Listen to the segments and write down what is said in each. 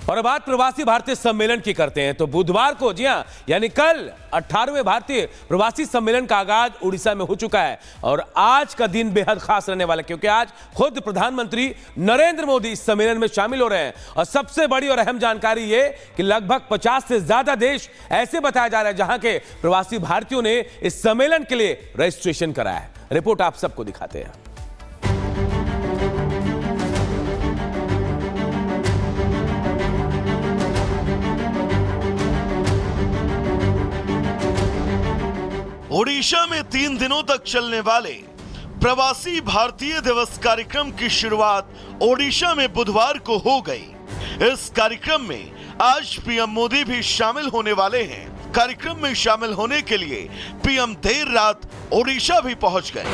और अब बात प्रवासी भारतीय सम्मेलन की करते हैं। तो बुधवार को, जी हां, यानी कल 18वें भारतीय प्रवासी सम्मेलन का आगाज उड़ीसा में हो चुका है। और आज का दिन बेहद खास रहने वाला है, क्योंकि आज खुद प्रधानमंत्री नरेंद्र मोदी इस सम्मेलन में शामिल हो रहे हैं। और सबसे बड़ी और अहम जानकारी ये कि लगभग 50 से ज्यादा देश ऐसे बताया जा रहा है जहां के प्रवासी भारतीयों ने इस सम्मेलन के लिए रजिस्ट्रेशन कराया है। रिपोर्ट आप सबको दिखाते हैं। ओडिशा में 3 दिनों तक चलने वाले प्रवासी भारतीय दिवस कार्यक्रम की शुरुआत ओडिशा में बुधवार को हो गई। इस कार्यक्रम में आज पीएम मोदी भी शामिल होने वाले हैं। कार्यक्रम में शामिल होने के लिए पीएम देर रात ओडिशा भी पहुंच गए।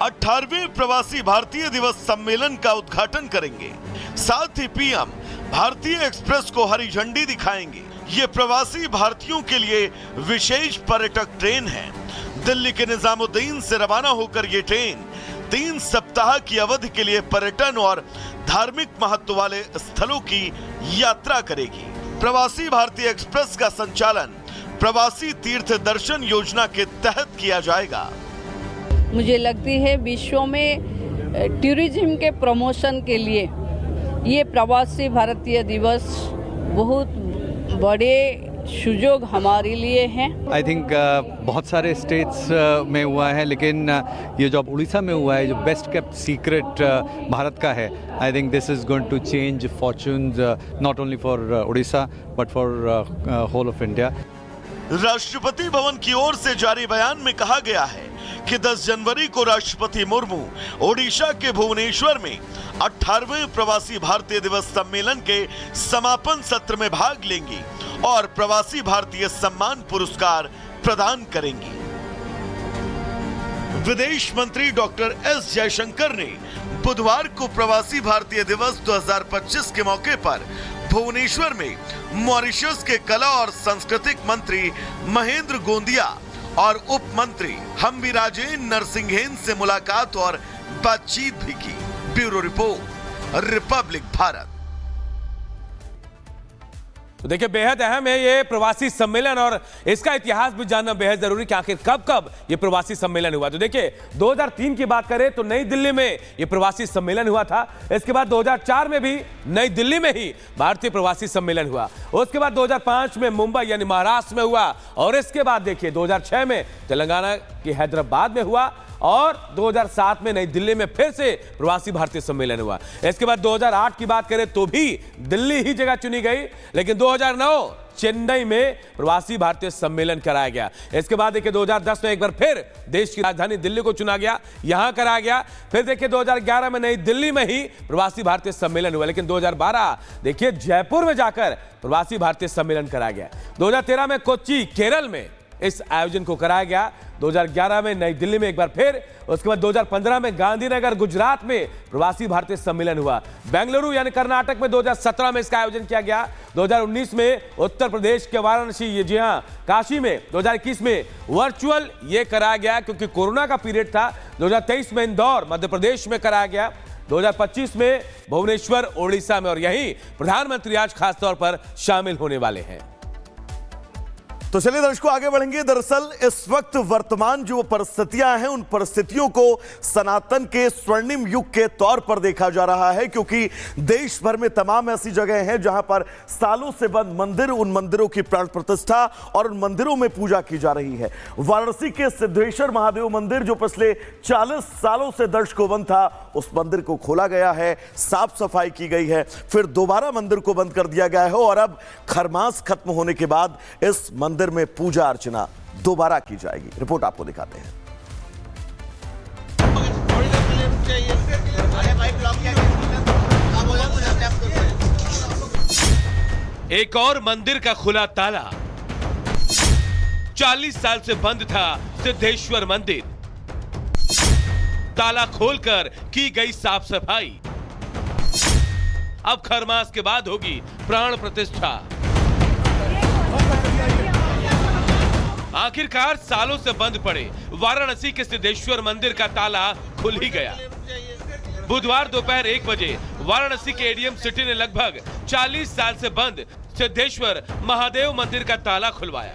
18वें प्रवासी भारतीय दिवस सम्मेलन का उद्घाटन करेंगे। साथ ही पीएम भारतीय एक्सप्रेस को हरी झंडी दिखाएंगे। ये प्रवासी भारतीयों के लिए विशेष पर्यटक ट्रेन है। दिल्ली के निजामुद्दीन से रवाना होकर ये ट्रेन 3 सप्ताह की अवधि के लिए पर्यटन और धार्मिक महत्व वाले स्थलों की यात्रा करेगी। प्रवासी भारतीय एक्सप्रेस का संचालन प्रवासी तीर्थ दर्शन योजना के तहत किया जाएगा। मुझे लगती है विश्व में टूरिज्म के प्रमोशन के लिए ये प्रवासी भारतीय दिवस बहुत बड़े सुयोग हमारे लिए हैं। आई थिंक बहुत सारे स्टेट्स में हुआ है, लेकिन ये जो उड़ीसा में हुआ है, जो बेस्ट केप्ट सीक्रेट भारत का है, I think this is going to change fortunes not only for Orissa but for whole of India. Rashtrapati Bhavan की ओर से जारी बयान में कहा गया है कि 10 जनवरी को राष्ट्रपति मुर्मू ओडिशा के भुवनेश्वर में 18वें प्रवासी भारतीय दिवस सम्मेलन के समापन सत्र में भाग लेंगी और प्रवासी भारतीय सम्मान पुरस्कार प्रदान करेंगी। विदेश मंत्री डॉक्टर एस जयशंकर ने बुधवार को प्रवासी भारतीय दिवस 2025 के मौके पर भुवनेश्वर में मॉरिशस के कला और सांस्कृतिक मंत्री महेंद्र गोंदिया और उप मंत्री हम्बीराजेन नरसिंघेन से मुलाकात और बातचीत भी की। Bureau report, Republic Bharat. तो देखिए, बेहद अहम है ये प्रवासी सम्मेलन और इसका इतिहास भी जानना बेहद जरूरी कि आखिर कब कब ये प्रवासी सम्मेलन हुआ। तो देखिए, 2003 की बात करें तो नई दिल्ली में ये प्रवासी सम्मेलन हुआ था। इसके बाद 2004 में भी नई दिल्ली में ही भारतीय प्रवासी सम्मेलन हुआ। उसके बाद 2005 में मुंबई यानी महाराष्ट्र में हुआ। और इसके बाद देखिए 2006 में तेलंगाना की हैदराबाद में हुआ और 2007 में नई दिल्ली में फिर से प्रवासी भारतीय सम्मेलन हुआ। इसके बाद 2008 की बात करें तो भी दिल्ली ही जगह चुनी गई, लेकिन 2009 चेन्नई में प्रवासी भारतीय सम्मेलन कराया गया। इसके बाद देखिए 2010 में एक बार फिर देश की राजधानी दिल्ली को चुना गया, यहां कराया गया। फिर देखिए 2011 में नई दिल्ली में ही प्रवासी भारतीय सम्मेलन हुआ, लेकिन 2012 देखिए जयपुर में जाकर प्रवासी भारतीय सम्मेलन कराया गया। 2013 में कोच्चि केरल में इस आयोजन को कराया गया। 2011 में नई दिल्ली में एक बार फिर, उसके बाद 2015 में गांधीनगर गुजरात में प्रवासी भारतीय सम्मेलन हुआ। बेंगलुरु यानी कर्नाटक में 2017 में इसका आयोजन किया गया। 2019 में उत्तर प्रदेश के वाराणसी, ये जी हां काशी में, 2021 में वर्चुअल ये कराया गया क्योंकि कोरोना का पीरियड था। 2023 में इंदौर मध्य प्रदेश में कराया गया। 2025 में भुवनेश्वर ओडिशा में, और यही प्रधानमंत्री आज खासतौर पर शामिल होने वाले हैं। तो चलिए दर्शकों, आगे बढ़ेंगे। दरअसल इस वक्त वर्तमान जो परिस्थितियां हैं, उन परिस्थितियों को सनातन के स्वर्णिम युग के तौर पर देखा जा रहा है, क्योंकि देश भर में तमाम ऐसी जगह हैं जहां पर सालों से बंद मंदिर, उन मंदिरों की प्राण प्रतिष्ठा और उन मंदिरों में पूजा की जा रही है। वाराणसी के सिद्धेश्वर महादेव मंदिर, जो पिछले 40 सालों से दर्शकों बंद था, उस मंदिर को खोला गया है, साफ सफाई की गई है, फिर दोबारा मंदिर को बंद कर दिया गया है और अब खरमास खत्म होने के बाद इस मंदिर में पूजा अर्चना दोबारा की जाएगी। रिपोर्ट आपको दिखाते हैं। एक और मंदिर का खुला ताला। 40 साल से बंद था सिद्धेश्वर मंदिर। ताला खोलकर की गई साफ सफाई। अब खरमास के बाद होगी प्राण प्रतिष्ठा। आखिरकार सालों से बंद पड़े वाराणसी के सिद्धेश्वर मंदिर का ताला खुल ही गया। बुधवार दोपहर 1 बजे वाराणसी के एडीएम सिटी ने लगभग 40 साल से बंद सिद्धेश्वर महादेव मंदिर का ताला खुलवाया।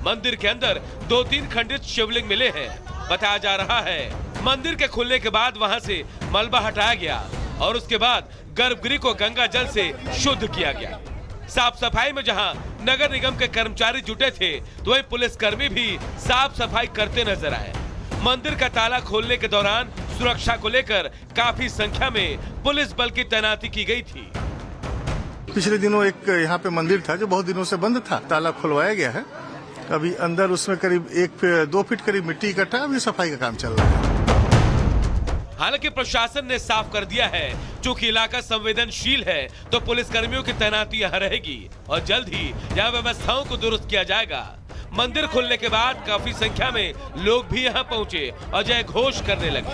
मंदिर के अंदर 2-3 खंडित शिवलिंग मिले हैं। बताया जा रहा है मंदिर के खुलने के बाद वहां से मलबा हटाया गया और उसके बाद गर्भगृह को गंगा जल से शुद्ध किया गया। साफ सफाई में जहां नगर निगम के कर्मचारी जुटे थे तो वहीं पुलिसकर्मी भी साफ सफाई करते नजर आए। मंदिर का ताला खोलने के दौरान सुरक्षा को लेकर काफी संख्या में पुलिस बल की तैनाती की गई थी। पिछले दिनों एक यहाँ पे मंदिर था जो बहुत दिनों से बंद था, ताला खुलवाया गया है। अभी अंदर उसमें करीब 1-2 फीट करीब मिट्टी इकट्ठा, अभी सफाई का काम चल रहा है। हालांकि प्रशासन ने साफ कर दिया है चूंकि इलाका संवेदनशील है तो पुलिस कर्मियों की तैनाती यहाँ रहेगी और जल्द ही यहाँ व्यवस्थाओं को दुरुस्त किया जाएगा। मंदिर खुलने के बाद काफी संख्या में लोग भी यहाँ पहुँचे और जय घोष करने लगे।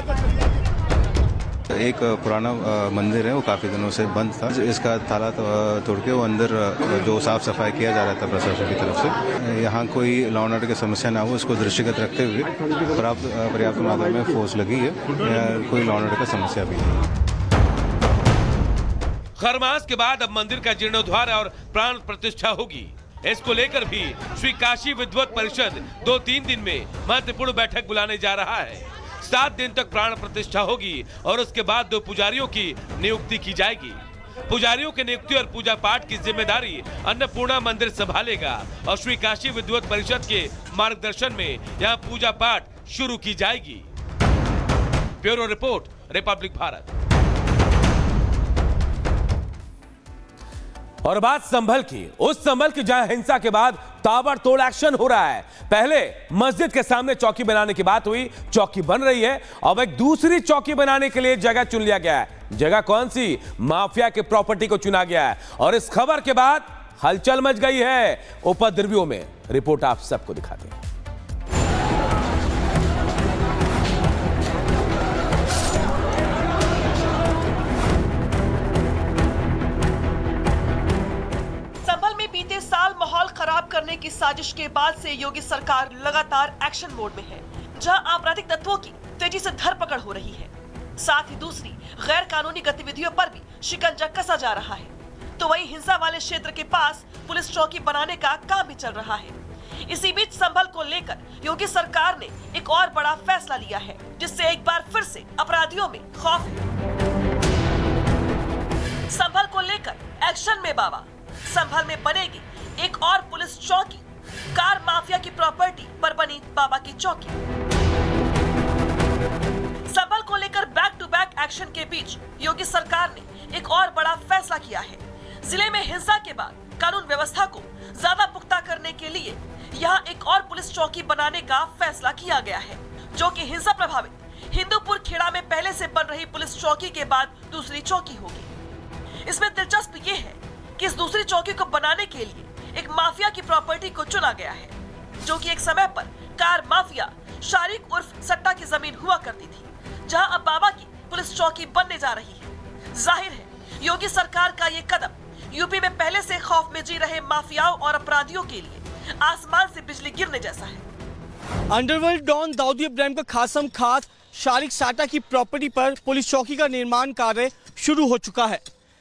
एक पुराना मंदिर है, वो काफी दिनों से बंद था। इसका ताला तोड़ के वो अंदर जो साफ सफाई किया जा रहा था प्रशासन की तरफ से, यहाँ कोई लॉ एंड ऑर्डर की समस्या ना हो इसको दृष्टिगत रखते हुए पर्याप्त मात्रा में फोर्स लगी है। कोई लॉ एंड ऑर्डर का समस्या भी नहीं। खरमास के बाद अब मंदिर का जीर्णोद्धार और प्राण प्रतिष्ठा होगी। इसको लेकर भी श्री काशी विद्वत परिषद 2-3 दिन में महत्वपूर्ण बैठक बुलाने जा रहा है। 7 दिन तक प्राण प्रतिष्ठा होगी और उसके बाद 2 पुजारियों की नियुक्ति की जाएगी। पुजारियों की नियुक्ति और पूजा पाठ की जिम्मेदारी अन्नपूर्णा मंदिर संभालेगा और श्री काशी विद्वत परिषद के मार्गदर्शन में यहाँ पूजा पाठ शुरू की जाएगी। Bureau report, Republic Bharat. और बात संभल की, उस संभल की जहां हिंसा के बाद ताबड़तोड़ एक्शन हो रहा है। पहले मस्जिद के सामने चौकी बनाने की बात हुई, चौकी बन रही है। अब एक दूसरी चौकी बनाने के लिए जगह चुन लिया गया है। जगह कौन सी? माफिया के प्रॉपर्टी को चुना गया है और इस खबर के बाद हलचल मच गई है उपद्रवियों में। रिपोर्ट आप सबको दिखाते हैं। बीते साल माहौल खराब करने की साजिश के बाद से योगी सरकार लगातार एक्शन मोड में है, जहां आपराधिक तत्वों की तेजी से धरपकड़ हो रही है। साथ ही दूसरी गैर कानूनी गतिविधियों पर भी शिकंजा कसा जा रहा है। तो वहीं हिंसा वाले क्षेत्र के पास पुलिस चौकी बनाने का काम भी चल रहा है। इसी बीच संभल को लेकर योगी सरकार ने एक और बड़ा फैसला लिया है, जिससे एक बार फिर से अपराधियों में खौफ है। संभल को लेकर एक्शन में बाबा। संभल में बनेगी एक और पुलिस चौकी। कार माफिया की प्रॉपर्टी पर बनी बाबा की चौकी। संभल को लेकर बैक टू बैक एक्शन के बीच योगी सरकार ने एक और बड़ा फैसला किया है। जिले में हिंसा के बाद कानून व्यवस्था को ज्यादा पुख्ता करने के लिए यहां एक और पुलिस चौकी बनाने का फैसला किया गया है, जो कि हिंसा प्रभावित हिंदूपुर खेड़ा में पहले से बन रही पुलिस चौकी के बाद दूसरी चौकी होगी। इसमें दिलचस्प ये है कि इस दूसरी चौकी को बनाने के लिए एक माफिया की प्रॉपर्टी को चुना गया है, जो कि एक समय पर कार माफिया शारिक उर्फ सट्टा की जमीन हुआ करती थी, जहां अब बाबा की पुलिस चौकी बनने जा रही है। जाहिर है योगी सरकार का ये कदम यूपी में पहले से खौफ में जी रहे माफियाओं और अपराधियों के लिए आसमान से बिजली गिरने जैसा है। अंडरवर्ल्ड डॉन दाऊद इब्राहिम का खासम खास शारिक साटा की प्रॉपर्टी पर पुलिस चौकी का निर्माण कार्य शुरू हो चुका है।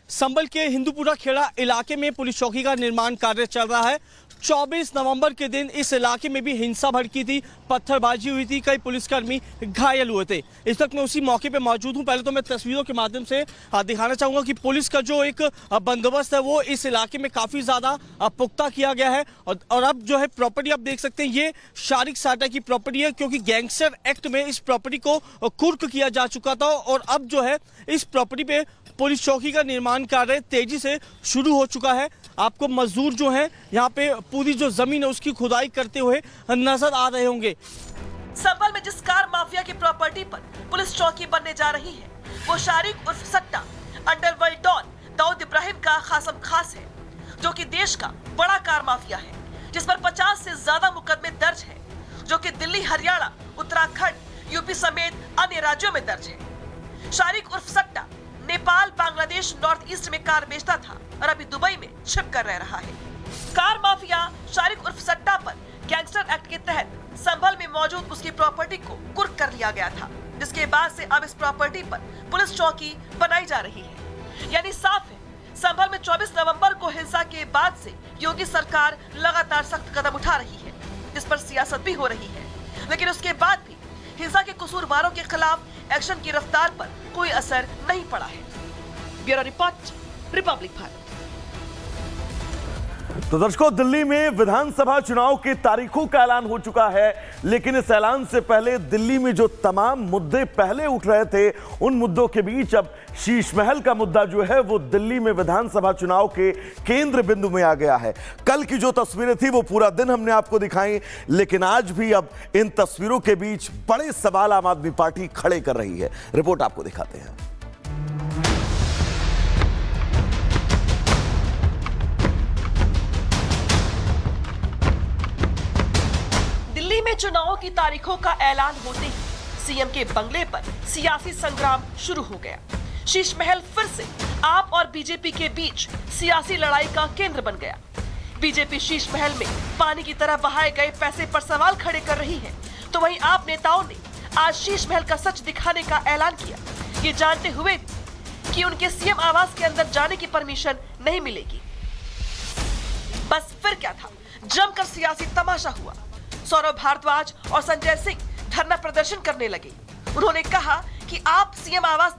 संभल के हिंदूपुरा खेड़ा इलाके में पुलिस चौकी का निर्माण कार्य चल रहा है। 24 नवंबर के दिन इस इलाके में भी हिंसा भड़की थी, पत्थरबाजी हुई थी, कई पुलिसकर्मी घायल हुए थे। इस वक्त मैं उसी मौके पे मौजूद हूं। पहले तो मैं तस्वीरों के माध्यम से दिखाना चाहूंगा कि पुलिस का जो एक बंदोबस्त है वो इस इलाके में काफी ज्यादा पुख्ता किया गया है। और अब जो है प्रॉपर्टी आप देख सकते हैं, ये शारिक साटा की प्रॉपर्टी है, क्योंकि गैंगस्टर एक्ट में इस प्रॉपर्टी को कुर्क किया जा चुका था और अब जो है इस प्रॉपर्टी पे पुलिस चौकी का निर्माण कार्य तेजी से शुरू हो चुका है। आपको मजदूर जो हैं यहाँ पे पूरी जो जमीन है उसकी खुदाई करते हुए नजर आ रहे होंगे। संभल में जिस कार माफिया की प्रॉपर्टी पर पुलिस चौकी बनने जा रही है वो शारिक उर्फ सट्टा अंडरवर्ल्ड डॉन दाऊद इब्राहिम का खासम खास है, जो कि देश का बड़ा कार माफिया है, जिस पर 50 से ज्यादा मुकदमे दर्ज है, जो कि दिल्ली, हरियाणा, उत्तराखंड, यूपी समेत अन्य राज्यों में दर्ज है। शारिक उर्फ सट्टा नेपाल, बांग्लादेश, नॉर्थ ईस्ट में कार बेचता था और अभी दुबई में छिप कर रह रहा है। कार माफिया शारिक उर्फ सट्टा पर गैंगस्टर एक्ट के तहत संभल में मौजूद उसकी प्रॉपर्टी को कुर्क कर लिया गया था। जिसके बाद से अब इस प्रॉपर्टी पर पुलिस चौकी बनाई जा रही है। यानी साफ है, संभल में 24 नवंबर को हिंसा के बाद से योगी सरकार लगातार सख्त कदम उठा रही है। इस पर सियासत भी हो रही है, लेकिन उसके बाद भी हिंसा के कसूरवारों के खिलाफ एक्शन की रफ्तार पर कोई असर नहीं पड़ा है। Bureau report, Republic Bharat. तो दर्शकों, दिल्ली में विधानसभा चुनाव की तारीखों का ऐलान हो चुका है, लेकिन इस ऐलान से पहले दिल्ली में जो तमाम मुद्दे पहले उठ रहे थे, उन मुद्दों के बीच अब शीश महल का मुद्दा जो है वो दिल्ली में विधानसभा चुनाव के केंद्र बिंदु में आ गया है। कल की जो तस्वीरें थी वो पूरा दिन हमने आपको दिखाई, लेकिन आज भी अब इन तस्वीरों के बीच बड़े सवाल आम आदमी पार्टी खड़े कर रही है। रिपोर्ट आपको दिखाते हैं। दिल्ली में चुनाव की तारीखों का ऐलान होते ही सीएम के बंगले पर सियासी संग्राम शुरू हो गया। शीश महल फिर से आप और बीजेपी के बीच सियासी लड़ाई का केंद्र बन गया। बीजेपी शीश महल में पानी की तरह बहाए गए पैसे पर सवाल खड़े कर रही है, तो वहीं आप नेताओं ने आज शीश महल का सच दिखाने का ऐलान किया, ये जानते हुए कि उनके सीएम आवास के अंदर जाने की परमिशन नहीं मिलेगी। बस फिर क्या था, जमकर सियासी तमाशा हुआ। सौरभ भारद्वाज और संजय सिंह धरना प्रदर्शन करने लगे। उन्होंने कहा कि आप सीएम आवास